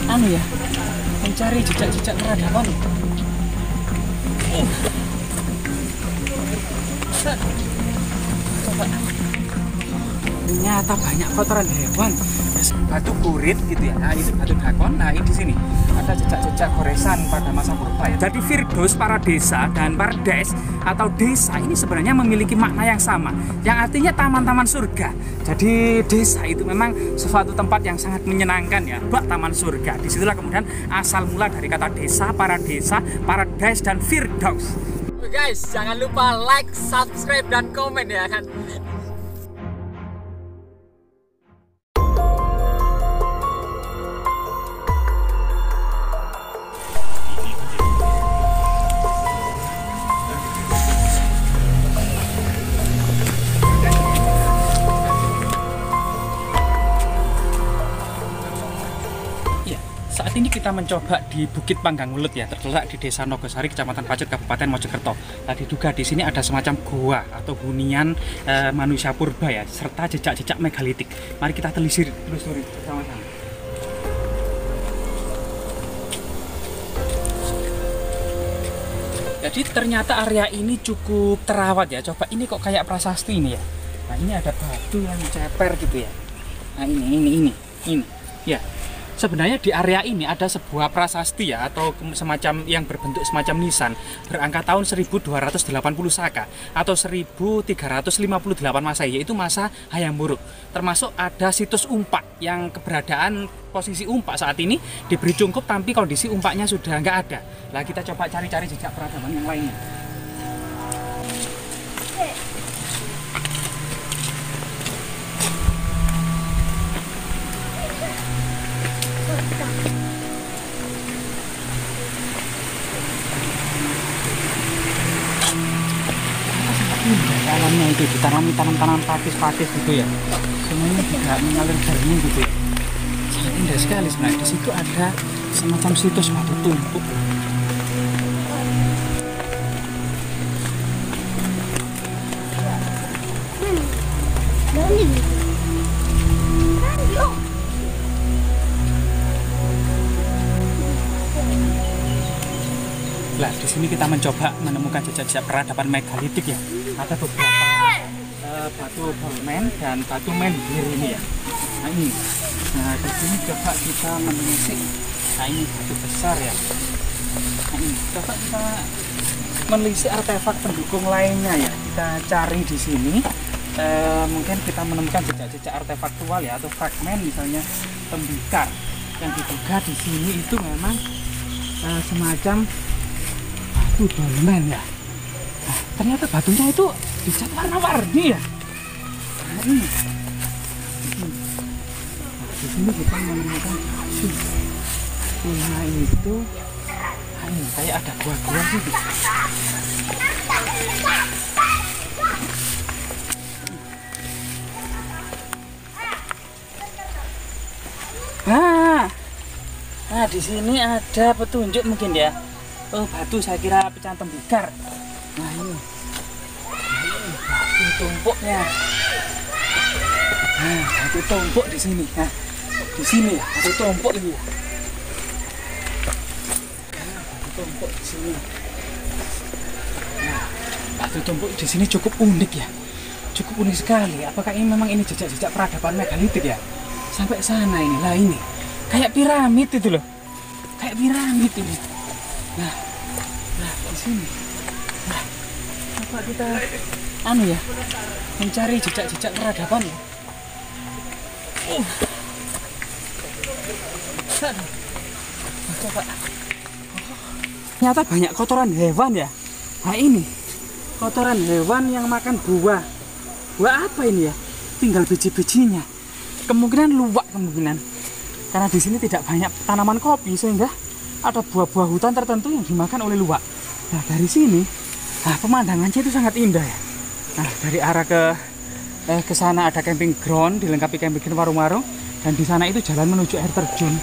Anu ya, mencari jejak-jejak peradaban. Coba. Ternyata banyak kotoran hewan. Batu kurit gitu ya. Nah, itu batu dakon. Nah, ini di sini ada jejak-jejak goresan pada masa purba ya. Jadi Firdaus, para desa dan Pardes atau desa ini sebenarnya memiliki makna yang sama, yang artinya taman-taman surga. Jadi desa itu memang suatu tempat yang sangat menyenangkan ya, bak taman surga. Disitulah kemudian asal mula dari kata desa, Pardes dan Firdaus. Guys, jangan lupa like, subscribe, dan komen ya kan. Saat ini kita mencoba di Bukit Panggang Welut ya, terletak di Desa Nogosari, Kecamatan Pacet, Kabupaten Mojokerto. Nah, diduga di sini ada semacam goa atau hunian manusia purba ya, serta jejak-jejak megalitik. Mari kita telusuri bersama-sama. Jadi ternyata area ini cukup terawat ya. Coba ini kok kayak prasasti ini ya. Nah, ini ada batu yang ceper gitu ya. Nah, ini. Ya. Sebenarnya di area ini ada sebuah prasasti ya, atau semacam yang berbentuk semacam nisan berangka tahun 1280 Saka atau 1358 Masehi, yaitu masa Hayam Wuruk. Termasuk ada situs umpak yang keberadaan posisi umpak saat ini diberi cungkup tapi kondisi umpaknya sudah nggak ada. Nah, kita coba cari-cari jejak peradaban yang lainnya. Alamnya itu ditanami tanam-tanam pakis gitu ya, semuanya juga mengalir jernih gitu ya. Sangat indah sekali sebenarnya. Di situ ada semacam situs batu tumpuk. Nah, di sini kita mencoba menemukan jejak-jejak peradaban megalitik ya. Ada beberapa batu dolmen dan batu menhir ini ya. Nah, ini. Nah, di sini coba kita menelisik. Nah, ini batu besar ya. Nah, ini coba kita menelisik artefak pendukung lainnya ya. Kita cari di sini. Mungkin kita menemukan jejak-jejak artefaktual ya, atau fragmen misalnya tembikar yang diduga di sini itu memang semacam batu dolmen ya. Nah, ternyata batunya itu dicat warna-warni ya. Nah, ini. Nah, di sini kita menemukan kayu. Nah, itu ini kayak ada gua-gua gitu. Nah, di sini ada petunjuk mungkin ya. Oh, batu, saya kira pecahan tembikar. Nah, ini batu tumpuknya. Nah, batu tumpuk di sini. Nah, di sini ya, batu tumpuk ini. Nah, batu tumpuk di sini. Nah, batu tumpuk di sini cukup unik ya. Cukup unik sekali. Apakah ini memang ini jejak-jejak peradaban megalitik ya? Sampai sana ini. Lah, ini kayak piramid itu loh. Kayak piramid ini. Nah, di sini. Nah, coba kita ya, mencari jejak-jejak peradaban ya. Coba. Ternyata banyak kotoran hewan ya. Nah, ini kotoran hewan yang makan buah. Buah apa ini ya? Tinggal biji-bijinya. Kemungkinan luwak kemungkinan. Karena di sini tidak banyak tanaman kopi sehingga ada buah-buah hutan tertentu yang dimakan oleh luwak. Nah, dari sini, pemandangannya itu sangat indah ya. Nah, dari arah ke sana ada camping ground, dilengkapi camping ground, warung-warung, dan di sana itu jalan menuju air terjun.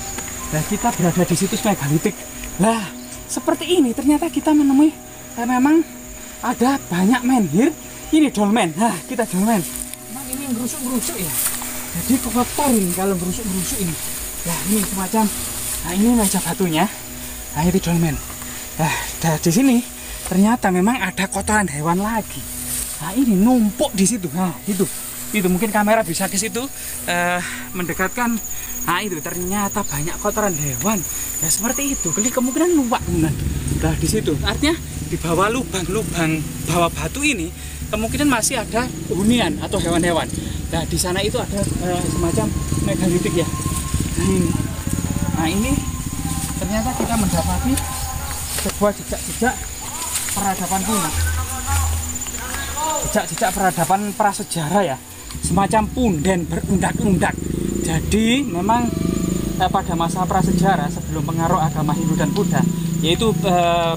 Nah, kita berada di situs megalitik. Nah, seperti ini ternyata kita menemui memang ada banyak menhir. Ini dolmen. Nah, kita dolmen. Memang ini ngerusuk-ngerusuk ya. Jadi kotor ini kalau berusuk-berusuk ini. Nah ini semacam, nah ini meja batunya. Nah itu dolmen. Nah di sini ternyata memang ada kotoran hewan lagi. Nah ini numpuk di situ. Nah itu mungkin kamera bisa ke situ mendekatkan. Nah itu ternyata banyak kotoran hewan. Ya seperti itu. Kemungkinan luwak benar. Nah di situ artinya di bawah lubang-lubang bawah batu ini kemungkinan masih ada hunian atau hewan-hewan. Nah di sana itu ada semacam megalitik ya. Nah ini ternyata kita mendapati sebuah jejak-jejak peradaban kuno. Jejak-jejak peradaban prasejarah ya. Semacam punden berundak-undak. Jadi memang pada masa prasejarah sebelum pengaruh agama Hindu dan Buddha, yaitu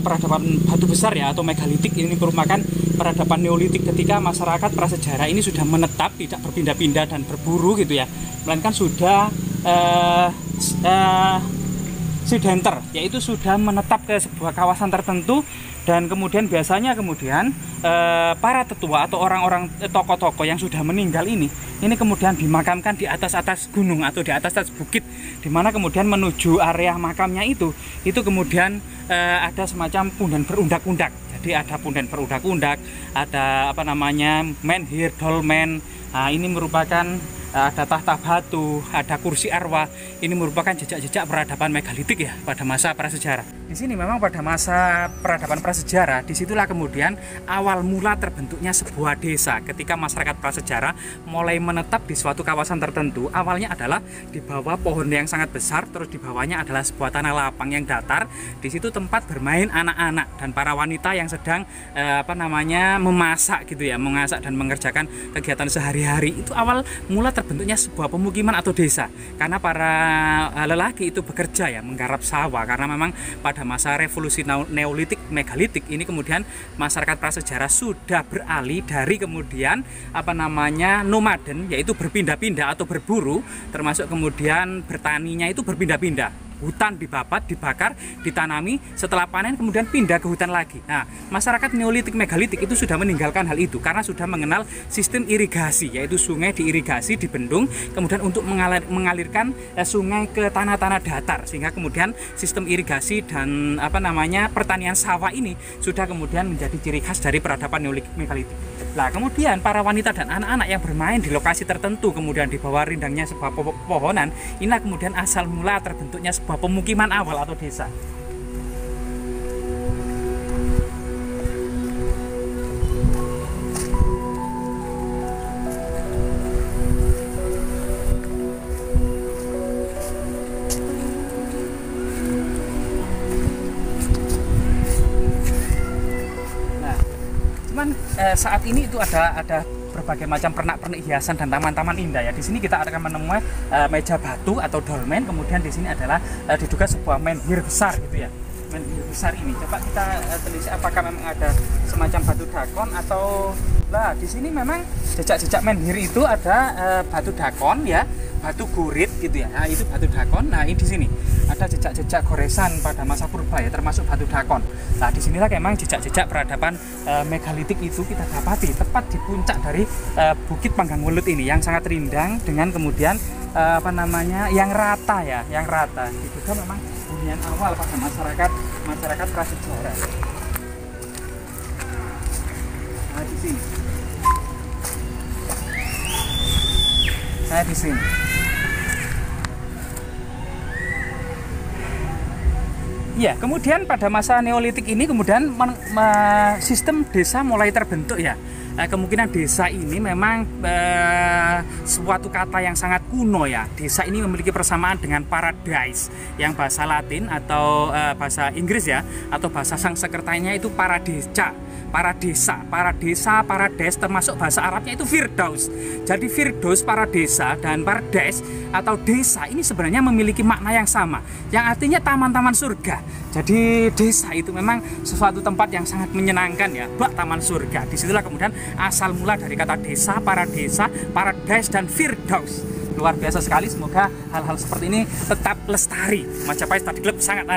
peradaban batu besar ya atau megalitik, ini merupakan peradaban neolitik ketika masyarakat prasejarah ini sudah menetap, tidak berpindah-pindah dan berburu gitu ya, melainkan sudah sedenter, yaitu sudah menetap ke sebuah kawasan tertentu. Dan kemudian biasanya para tetua atau orang-orang tokoh-tokoh yang sudah meninggal ini kemudian dimakamkan di atas gunung atau di atas bukit, di mana kemudian menuju area makamnya itu kemudian ada semacam punden berundak-undak. Jadi ada punden berundak-undak, ada menhir, dolmen. Nah, ini merupakan ada tahta batu, ada kursi arwah. Ini merupakan jejak-jejak peradaban megalitik ya pada masa prasejarah. Di sini memang pada masa peradaban prasejarah, disitulah kemudian awal mula terbentuknya sebuah desa. Ketika masyarakat prasejarah mulai menetap di suatu kawasan tertentu, awalnya adalah di bawah pohon yang sangat besar, terus di bawahnya adalah sebuah tanah lapang yang datar. Di situ tempat bermain anak-anak dan para wanita yang sedang memasak gitu ya, mengasak dan mengerjakan kegiatan sehari-hari. Itu awal mula terbentuknya sebuah pemukiman atau desa, karena para lelaki itu bekerja ya, menggarap sawah, karena memang pada masa revolusi neolitik megalitik ini kemudian masyarakat prasejarah sudah beralih dari kemudian nomaden, yaitu berpindah-pindah atau berburu, termasuk kemudian bertaninya itu berpindah-pindah. Hutan dibabat, dibakar, ditanami, setelah panen kemudian pindah ke hutan lagi. Nah, masyarakat neolitik megalitik itu sudah meninggalkan hal itu karena sudah mengenal sistem irigasi, yaitu sungai diirigasi, dibendung, kemudian untuk mengalirkan sungai ke tanah-tanah datar, sehingga kemudian sistem irigasi dan pertanian sawah ini sudah kemudian menjadi ciri khas dari peradaban neolitik megalitik. Nah, kemudian para wanita dan anak-anak yang bermain di lokasi tertentu, kemudian di bawah rindangnya sebuah pepohonan, inilah kemudian asal mula terbentuknya sebuah pemukiman awal atau desa. Saat ini itu ada berbagai macam pernak-pernik hiasan dan taman-taman indah ya. Di sini kita akan menemui meja batu atau dolmen, kemudian di sini adalah diduga sebuah menhir besar gitu ya. Menhir besar ini coba kita telisik apakah memang ada semacam batu dakon atau di sini memang jejak-jejak menhir itu ada batu dakon ya, batu gurit gitu ya. Nah, itu batu dakon. Nah, ini di sini ada jejak-jejak goresan pada masa purba ya, termasuk batu dakon. Nah, disinilah memang jejak-jejak peradaban megalitik itu kita dapati tepat di puncak dari Bukit Panggang Welut ini yang sangat rindang dengan kemudian yang rata ya, yang rata. Itu kan memang hunian awal pada masyarakat prasejarah. Nah, di sini. Saya di sini. Ya, kemudian pada masa neolitik ini kemudian sistem desa mulai terbentuk ya. Kemungkinan desa ini memang suatu kata yang sangat kuno ya. Desa ini memiliki persamaan dengan paradise yang bahasa Latin atau bahasa Inggris ya, atau bahasa Sanskertanya itu paradesa, termasuk bahasa Arabnya itu firdaus. Jadi firdaus, paradesa dan paradise atau desa ini sebenarnya memiliki makna yang sama, yang artinya taman-taman surga. Jadi desa itu memang sesuatu tempat yang sangat menyenangkan ya, bak taman surga. Disitulah kemudian asal mula dari kata desa, paradise dan firdaus. Luar biasa sekali, semoga hal-hal seperti ini tetap lestari. Majapahit Study Club sangat